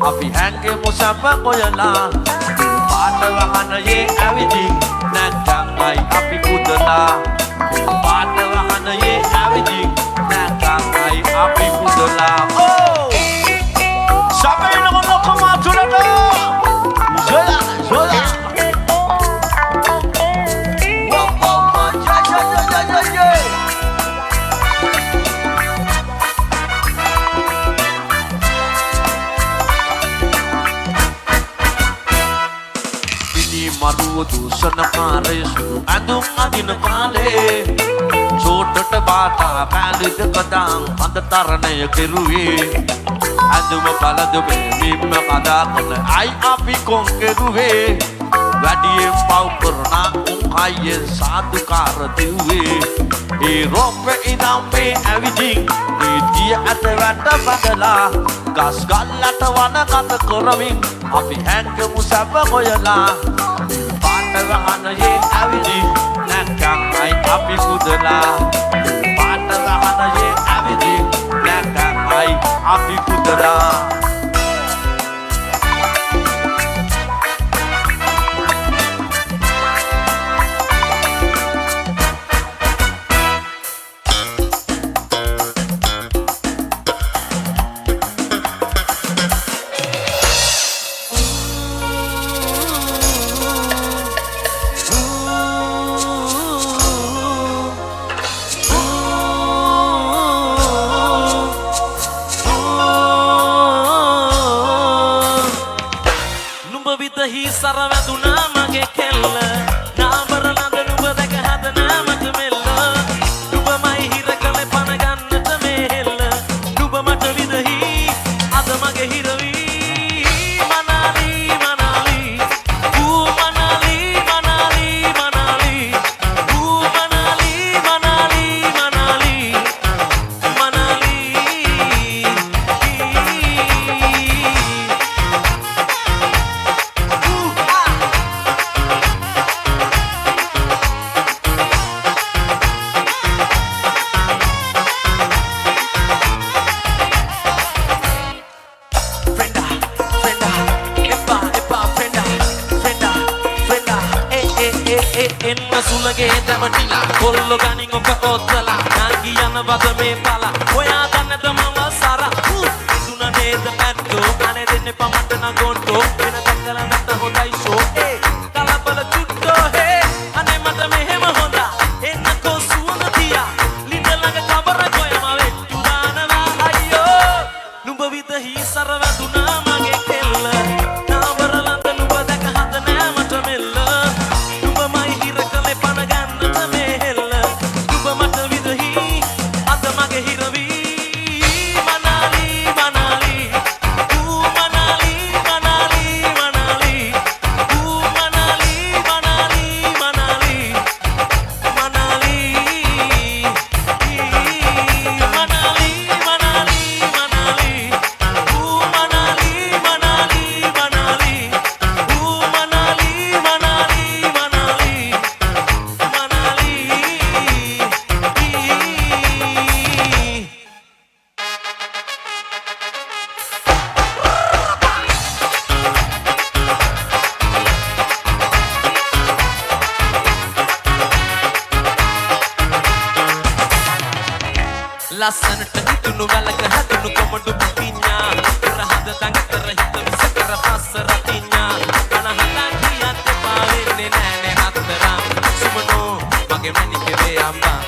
අපි හැංගෙමු සැප කොයලා පාට වහනයේ ඇවිදින් නැත්තම්යි අපි පුදලා පාට වහනයේ ඇවිදින් නැත්තම්යි අපි පුදලා සැපේන මොනකම තුලට ජොලා ජොලා දූෂණකාරය සුළු ඇඳුම් අදින කාලේ චෝටට බාටා පැලිද කදාම් හඳ තරණය කෙරුවේ ඇඳුම පළදුමේ මිම්ම කදා කොන අයි අපි කොන් කෙරුවේ වැඩියෙන් පව් කරනා උන් අයියෙන් සාදුකාර දෙව්වේ ඒ රොප්පේ ඉඳන් මේ ඇවිදින් නීතිය ඇත වැට බදලා ගස් ගල්ලට වන කත කරමින් අපි හැංගෙමු සැප හොයලා වහනයේ ඇවිදින් නැත්තම්යි අපි පුදලා පාට වහනයේ ඇවිදින් නැත්තම්යි අපි පුදලා සුලගේ දැවටිලා කොල්ල ගනින් ඔක ඔත්තලා නාගි යන බද මේ පලා ඔයා දන්නද මම සාරා දුන නේද කියන්න එපා මට නම් ගොන්ටෝ වෙන දැකලා නැත්ත හොඳයි ෂෝ ඒ කලබල චුට්ටෝ හේ අනේ මට මෙහෙම හොඳා එන්නකෝ සුවඳ තියා ලිඳ ළඟ කබර ගොයම වෙට්ටු දානවා අයියෝ නුඹ විදහි සර වැදුනා මගේ කෙල්ල නාවරලන්ත නුඹ දැක හද නෑ මට මෙල්ල නුඹමයි හිර කලේ පණ ගන්නට මේ හෙල්ල නුඹ මට විදහි අද මගේ හිරවි ලස්සනට ඉතුණු වැලක හැදුණු කොමඩු පිටිඤ්ඤා රහද තඟතර හිත විසකර පස්ස රතිඤ්ඤා අනහලා කියත් එපා වෙන්නේ නෑනේ නතරම් සුමනෝ මගේ මැනිකේ වේ අම්මා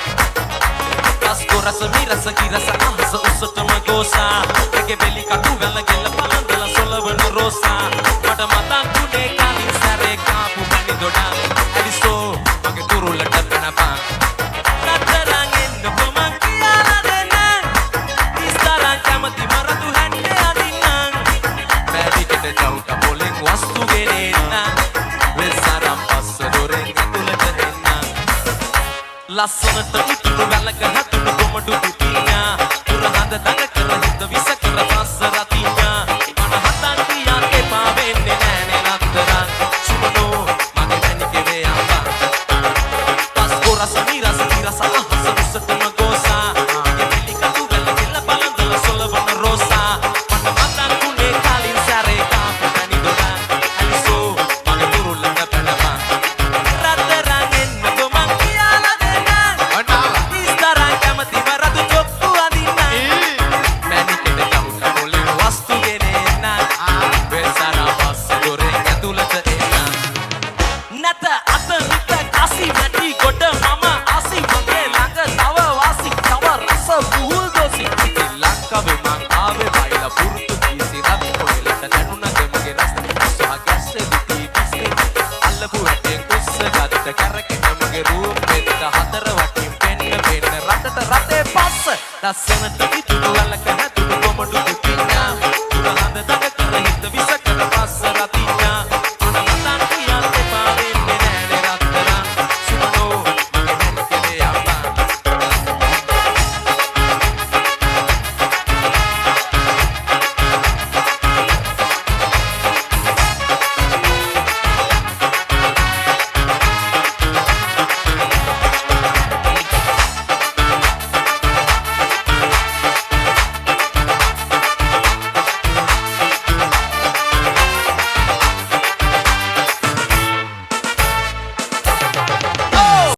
කස්කෝ රස මිරස කිරස අහස උසටම ගෝසා එගේ බෙලි කටු වැල ගෙල පලඳල සොලවන රෝසා මට මතක්ුනේ කලින් සැරේ කාපු මණි දොඩා ඇලිසෝ මගේ කුරුල්ලට පැනපා ලස්සනට ඉතුණු වැලක හැදුණු කොමඩු පිටිඤ්ඤා දුරහඳ දඟ කර හිත විස කර පස්ස රතිඤ්ඤා මන හතන් කියන්න එපා වෙන්නේ නෑනේ නතරන් සුමනෝ මගේ මැනිකේ වේ අම්මා පස්කෝ රස මිරස කිරස අහස උසටම ගෝසා එගේ පිළි කටු වැල කෙල බලඳල සොලවන රෝසා මට මතක්ුනේ කලින් සැරේ කාපු මණි දොඩා ඇලිසෝ මගේ කුරුල්ලට පැනපා රතරන් එන්නකෝ මං කියලා ලස්සනට